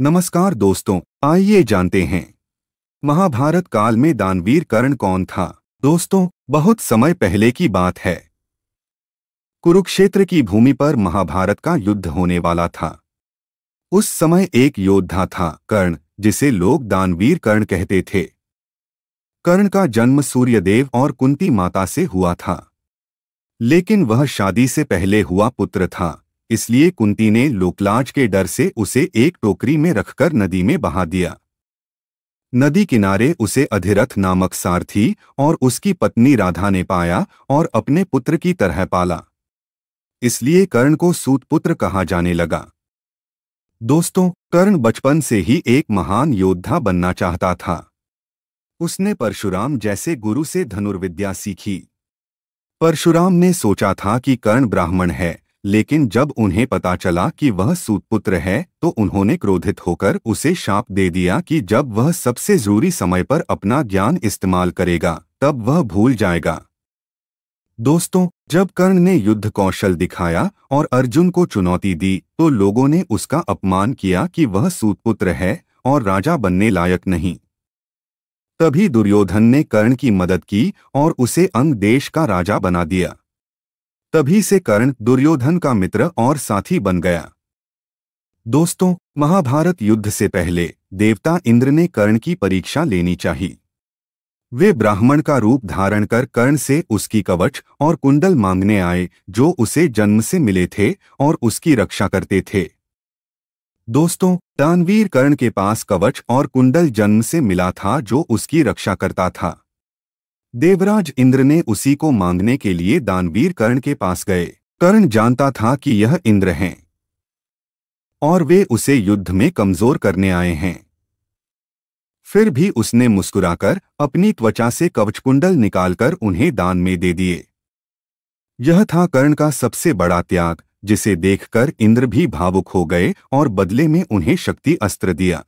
नमस्कार दोस्तों, आइए जानते हैं महाभारत काल में दानवीर कर्ण कौन था। दोस्तों, बहुत समय पहले की बात है। कुरुक्षेत्र की भूमि पर महाभारत का युद्ध होने वाला था। उस समय एक योद्धा था कर्ण, जिसे लोग दानवीर कर्ण कहते थे। कर्ण का जन्म सूर्यदेव और कुंती माता से हुआ था, लेकिन वह शादी से पहले हुआ पुत्र था। इसलिए कुंती ने लोकलाज के डर से उसे एक टोकरी में रखकर नदी में बहा दिया। नदी किनारे उसे अधिरथ नामक सारथी और उसकी पत्नी राधा ने पाया और अपने पुत्र की तरह पाला। इसलिए कर्ण को सूतपुत्र कहा जाने लगा। दोस्तों, कर्ण बचपन से ही एक महान योद्धा बनना चाहता था। उसने परशुराम जैसे गुरु से धनुर्विद्या सीखी। परशुराम ने सोचा था कि कर्ण ब्राह्मण है, लेकिन जब उन्हें पता चला कि वह सूतपुत्र है तो उन्होंने क्रोधित होकर उसे शाप दे दिया कि जब वह सबसे जरूरी समय पर अपना ज्ञान इस्तेमाल करेगा तब वह भूल जाएगा। दोस्तों, जब कर्ण ने युद्ध कौशल दिखाया और अर्जुन को चुनौती दी तो लोगों ने उसका अपमान किया कि वह सूतपुत्र है और राजा बनने लायक नहीं। तभी दुर्योधन ने कर्ण की मदद की और उसे अंग देश का राजा बना दिया। तभी से कर्ण दुर्योधन का मित्र और साथी बन गया। दोस्तों, महाभारत युद्ध से पहले देवता इंद्र ने कर्ण की परीक्षा लेनी चाहिए। वे ब्राह्मण का रूप धारण कर कर्ण से उसकी कवच और कुंडल मांगने आए, जो उसे जन्म से मिले थे और उसकी रक्षा करते थे। दोस्तों, दानवीर कर्ण के पास कवच और कुंडल जन्म से मिला था, जो उसकी रक्षा करता था। देवराज इंद्र ने उसी को मांगने के लिए दानवीर कर्ण के पास गए। कर्ण जानता था कि यह इंद्र हैं और वे उसे युद्ध में कमजोर करने आए हैं। फिर भी उसने मुस्कुराकर अपनी त्वचा से कवचकुंडल निकालकर उन्हें दान में दे दिए। यह था कर्ण का सबसे बड़ा त्याग, जिसे देखकर इंद्र भी भावुक हो गए और बदले में उन्हें शक्ति अस्त्र दिया।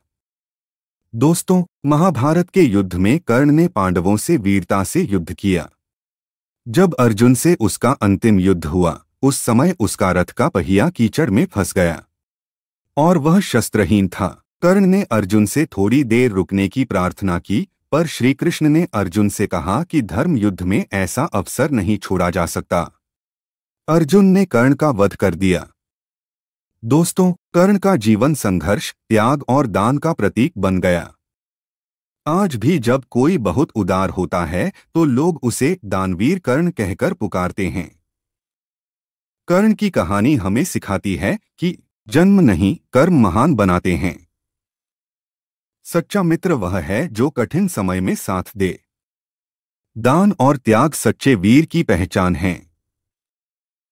दोस्तों, महाभारत के युद्ध में कर्ण ने पांडवों से वीरता से युद्ध किया। जब अर्जुन से उसका अंतिम युद्ध हुआ, उस समय उसका रथ का पहिया कीचड़ में फंस गया और वह शस्त्रहीन था। कर्ण ने अर्जुन से थोड़ी देर रुकने की प्रार्थना की, पर श्री कृष्ण ने अर्जुन से कहा कि धर्म युद्ध में ऐसा अवसर नहीं छोड़ा जा सकता। अर्जुन ने कर्ण का वध कर दिया। दोस्तों, कर्ण का जीवन संघर्ष, त्याग और दान का प्रतीक बन गया। आज भी जब कोई बहुत उदार होता है तो लोग उसे दानवीर कर्ण कहकर पुकारते हैं। कर्ण की कहानी हमें सिखाती है कि जन्म नहीं, कर्म महान बनाते हैं। सच्चा मित्र वह है जो कठिन समय में साथ दे। दान और त्याग सच्चे वीर की पहचान है।